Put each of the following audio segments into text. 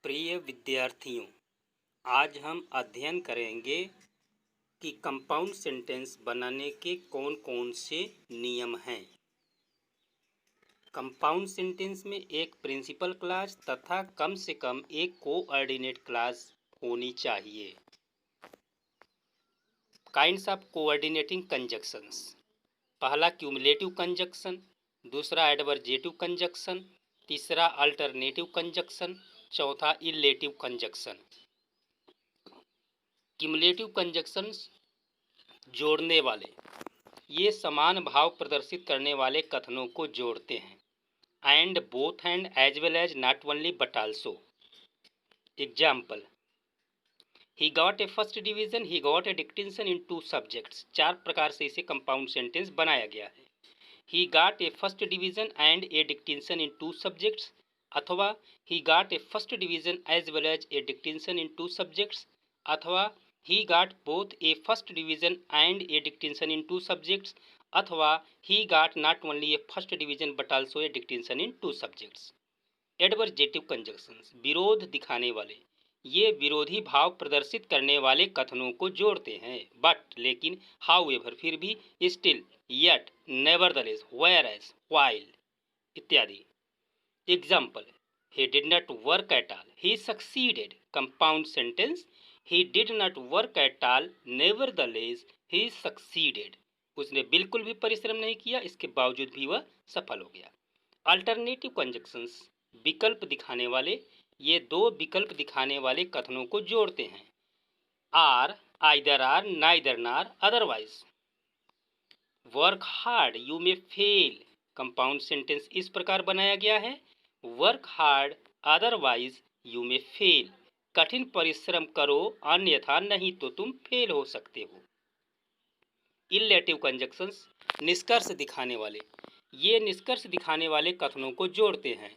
प्रिय विद्यार्थियों, आज हम अध्ययन करेंगे कि कंपाउंड सेंटेंस बनाने के कौन कौन से नियम हैं। कंपाउंड सेंटेंस में एक प्रिंसिपल क्लॉज तथा कम से कम एक कोऑर्डिनेट क्लॉज होनी चाहिए। Kinds of coordinating conjunctions. पहला क्यूमुलेटिव कंजक्शन, दूसरा एडवर्जेटिव कंजक्शन, तीसरा अल्टरनेटिव कंजक्शन, चौथा इलेटिव कंजक्शन। क्यूमुलेटिव कंजक्शंस जोड़ने वाले, ये समान भाव प्रदर्शित करने वाले कथनों को जोड़ते हैं। And, both and, as well as, not only but also. Example, he got a first division, he got a distinction in 2 subjects. 4 प्रकार से इसे कंपाउंड सेंटेंस बनाया गया है। He got a first division and a distinction in 2 subjects, अथवा he got a first division as well as a distinction in 2 subjects, अथवा he got both a first division and a distinction in 2 subjects, अथवा he got not only a first division but also a distinction in 2 subjects. एडवर्जेटिव conjunctions, विरोध दिखाने वाले, ये विरोधी भाव प्रदर्शित करने वाले कथनों को जोड़ते हैं। बट, लेकिन, हाउएवर, फिर भी, still, yet, nevertheless, whereas, while इत्यादि। Example, he did not work at all, he succeeded. Compound sentence, he did not work at all, nevertheless he succeeded. उसने बिल्कुल भी परिश्रम नहीं किया, इसके बावजूद भी वह सफल हो गया। अल्टरनेटिव कंजक्शंस, विकल्प दिखाने वाले, ये 2 विकल्प दिखाने वाले कथनों को जोड़ते हैं। आर, आइदर आर, नाइदर नार, otherwise. Work hard, you may fail. Compound sentence इस प्रकार बनाया गया है, work hard, otherwise you may fail. कठिन परिश्रम करो, अन्यथा नहीं तो तुम फेल हो सकते हो। इलेटिव कंजक्शंस, निष्कर्ष दिखाने वाले, ये निष्कर्ष दिखाने वाले कथनों को जोड़ते हैं।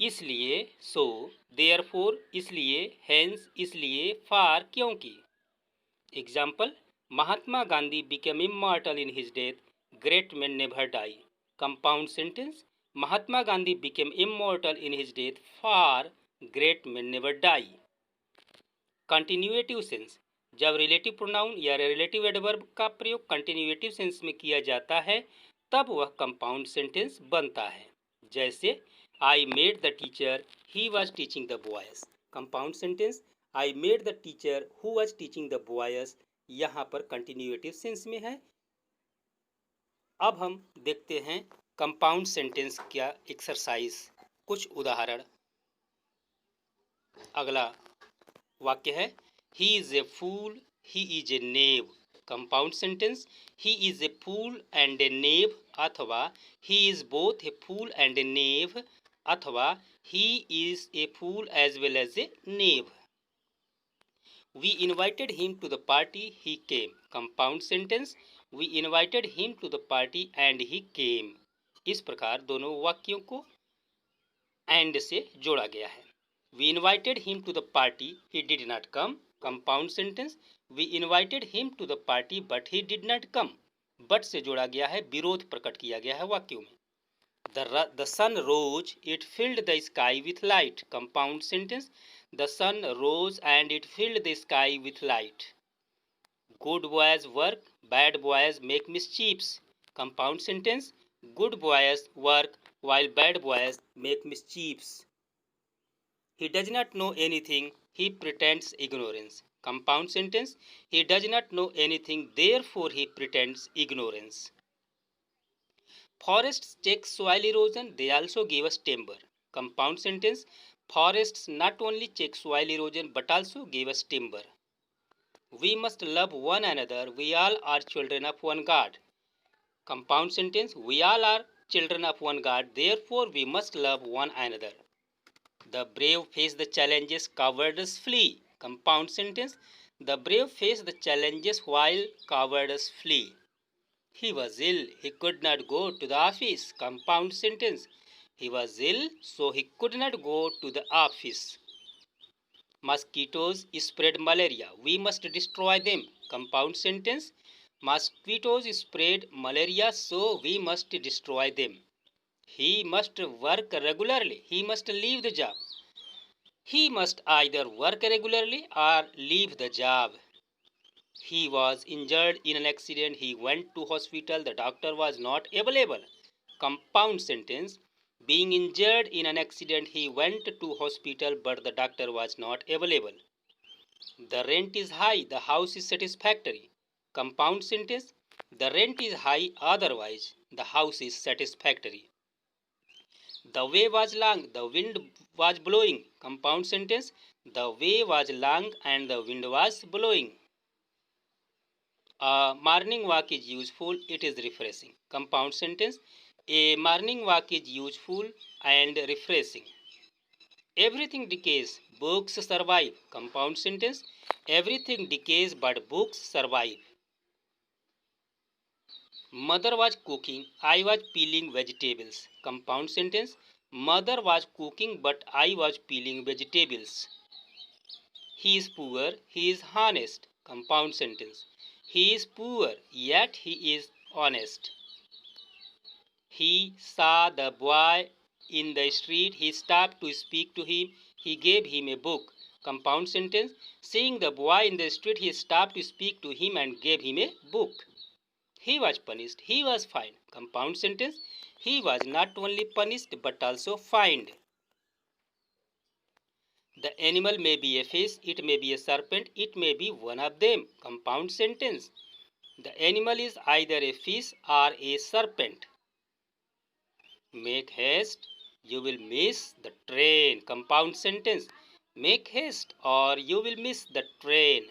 इसलिए, सो, देयरफॉर, इसलिए, हेंस, इसलिए, फार, क्योंकि। Example, Mahatma Gandhi became immortal in his death, great man never die. Compound sentence, Mahatma Gandhi became immortal in his death, for, great man never die. Continuative sense, जब रिलेटिव प्रोनाउन या रिलेटिव एडवर्ब का प्रयोग कंटिन्यूएटिव sense में किया जाता है तब वह कंपाउंड सेंटेंस बनता है। जैसे, I made the teacher, he was teaching the boys. Compound sentence, I made the teacher who was teaching the boys, यहाँ पर कंटिन्यूएटिव सेंस में है। अब हम देखते हैं कंपाउंड सेंटेंस का एक्सरसाइज, कुछ उदाहरण। अगला वाक्य है, he is a fool, he is a knave. Compound sentence, he is a fool and a knave, अथवा he is both a fool and a knave, अथवा he is a fool as well as a knave. We invited him to the party, he came. Compound sentence, we invited him to the party and he came. इस प्रकार दोनों वाक्यों को and से जोड़ा गया है। We invited him to the party, he did not come. Compound sentence, we invited him to the party but he did not come. But से जोड़ा गया है, विरोध प्रकट किया गया है वाक्यों में। The sun rose, it filled the sky with light. Compound sentence, the sun rose and it filled the sky with light. Good boys work, bad boys make mischiefs. Compound sentence, good boys work while bad boys make mischiefs. He does not know anything, he pretends ignorance. Compound sentence, he does not know anything, therefore he pretends ignorance. Forests check soil erosion, they also give us timber. Compound sentence, forests not only check soil erosion but also give us timber. We must love one another, we all are children of one God. Compound sentence, we all are children of one God, therefore we must love one another. The brave face the challenges, cowards flee. Compound sentence, the brave face the challenges while cowards flee. He was ill, he could not go to the office. Compound sentence, he was ill, so he could not go to the office. Mosquitoes spread malaria, we must destroy them. Compound sentence, mosquitoes spread malaria, so we must destroy them. He must work regularly, he must leave the job. He must either work regularly or leave the job. He was injured in an accident. He went to hospital. The doctor was not available. Compound sentence. Being injured in an accident, he went to hospital but the doctor was not available. The rent is high. The house is satisfactory. Compound sentence. The rent is high, otherwise the house is satisfactory. The way was long. The wind was blowing. Compound sentence. The way was long and the wind was blowing. A morning walk is useful, it is refreshing. Compound sentence. A morning walk is useful and refreshing. Everything decays, books survive. Compound sentence. Everything decays but books survive. Mother was cooking, I was peeling vegetables. Compound sentence. Mother was cooking but I was peeling vegetables. He is poor, he is honest. Compound sentence. He is poor, yet he is honest. He saw the boy in the street. He stopped to speak to him. He gave him a book. Compound sentence. Seeing the boy in the street, he stopped to speak to him and gave him a book. He was punished. He was fined. Compound sentence. He was not only punished but also fined. The animal may be a fish, it may be a serpent, it may be one of them. Compound sentence. The animal is either a fish or a serpent. Make haste, you will miss the train. Compound sentence. Make haste or you will miss the train.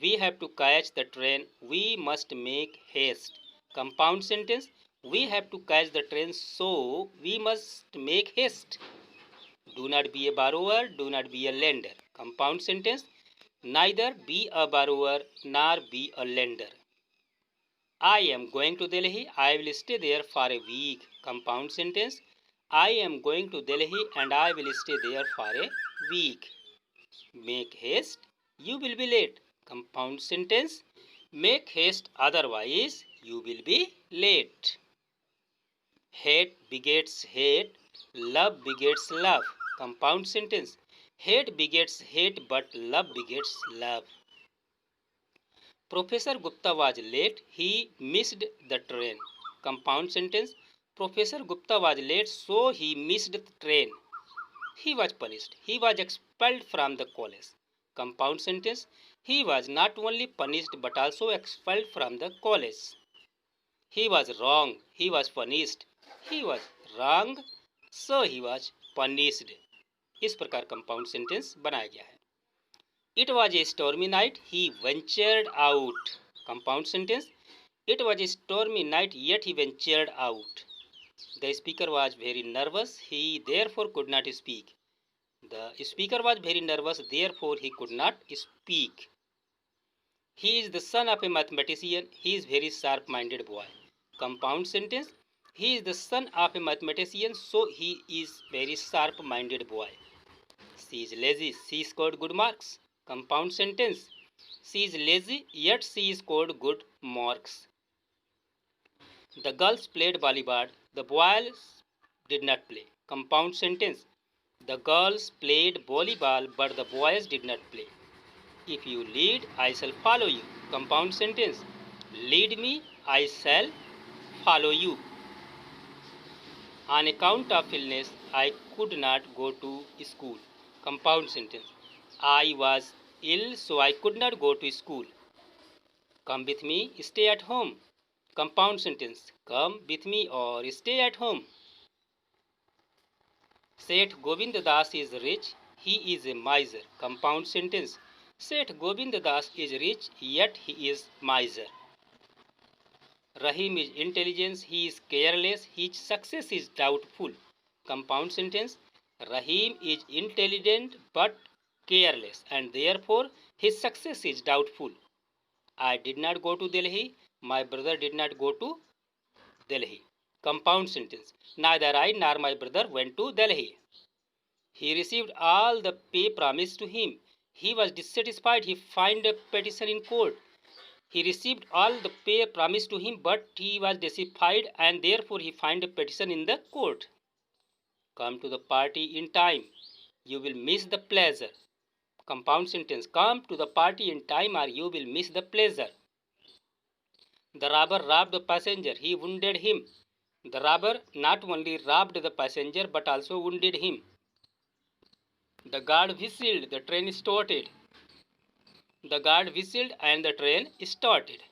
We have to catch the train. We must make haste. Compound sentence. We have to catch the train, so we must make haste. Do not be a borrower, do not be a lender. Compound sentence. Neither be a borrower nor be a lender. I am going to Delhi. I will stay there for a week. Compound sentence. I am going to Delhi and I will stay there for a week. Make haste. You will be late. Compound sentence. Make haste, otherwise you will be late. Hate begets hate. Love begets love. Compound sentence. Hate begets hate but love begets love. Professor Gupta was late. He missed the train. Compound sentence. Professor Gupta was late, so he missed the train. He was punished. He was expelled from the college. Compound sentence. He was not only punished but also expelled from the college. He was wrong. He was punished. He was wrong, so he was punished. इस प्रकार compound sentence बनाया गया है. It was a stormy night. He ventured out. Compound sentence. It was a stormy night, yet he ventured out. The speaker was very nervous. He therefore could not speak. The speaker was very nervous, therefore he could not speak. He is the son of a mathematician. He is very sharp-minded boy. Compound sentence. He is the son of a mathematician, so he is very sharp-minded boy. She is lazy. She scored good marks. Compound sentence. She is lazy, yet she scored good marks. The girls played volleyball. The boys did not play. Compound sentence. The girls played volleyball, but the boys did not play. If you lead, I shall follow you. Compound sentence. Lead me, I shall follow you. On account of illness, I could not go to school. Compound sentence. I was ill, so I could not go to school. Come with me, stay at home. Compound sentence. Come with me or stay at home. Seth Govind Das is rich. He is a miser. Compound sentence. Seth Govind Das is rich, yet he is miser. Rahim is intelligent. He is careless. His success is doubtful. Compound sentence. Rahim is intelligent but careless, and therefore his success is doubtful. I did not go to Delhi. My brother did not go to Delhi. Compound sentence. Neither I nor my brother went to Delhi. He received all the pay promised to him. He was dissatisfied. He filed a petition in court. He received all the pay promised to him, but he was dissatisfied and therefore he filed a petition in the court. Come to the party in time. you will miss the pleasure. Compound sentence, come to the party in time or you will miss the pleasure. The robber robbed the passenger, he wounded him. The robber not only robbed the passenger but also wounded him. The guard whistled, the train started. The guard whistled and the train started.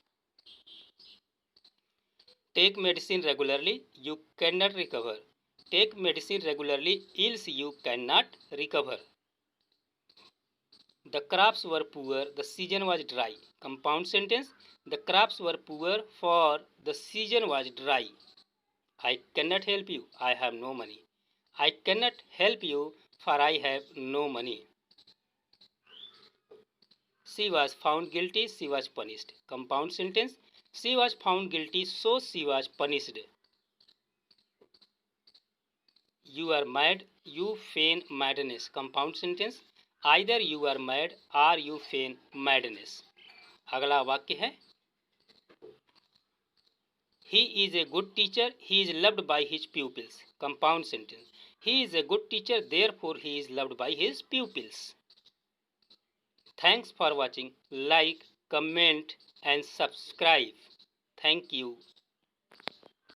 Take medicine regularly, you cannot recover. Take medicine regularly, else you cannot recover. The crops were poor, the season was dry. Compound sentence, the crops were poor for the season was dry. I cannot help you, I have no money. I cannot help you, for I have no money. She was found guilty, she was punished. Compound sentence, she was found guilty, so she was punished. You are mad, you feign madness. Compound sentence, either you are mad or you feign madness. अगला वाक्य है, he is a good teacher, he is loved by his pupils. Compound sentence, he is a good teacher, therefore he is loved by his pupils. Thanks for watching. Like, comment and subscribe. Thank you.